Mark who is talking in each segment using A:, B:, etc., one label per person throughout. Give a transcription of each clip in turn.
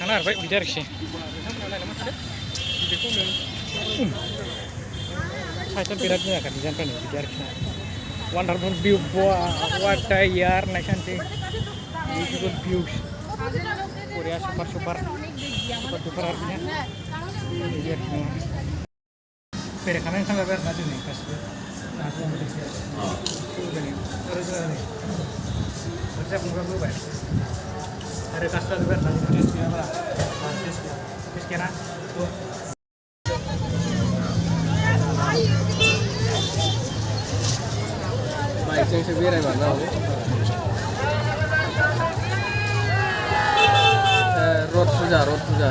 A: थांना हरबाय बिदि आरोखि साइकेल बिराद मोजां kan डिजाइनफोरनि बिदि आरोखि वान्डारफुल भिउ वाट दा यार नायसानोसै बिउटिफुल भिउस बरिया सुपार सुपार आरोखि बिदि आरोखि बेरायखानाय ओंखाम जाबाय आरोना जोंनि गासिबो आरो जोङो खोथिया फुंगाबो होबाय आरो गासिबो जाजोब्बाय आरोना जों टेस्ट गैयाब्ला टेस्ट गैयाना
B: बाइकजोंसो बेरायबानो रथ फुजा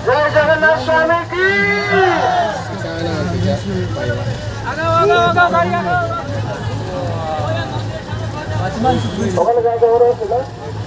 C: जय जगन्नाथ स्वामी की
B: Macam mana?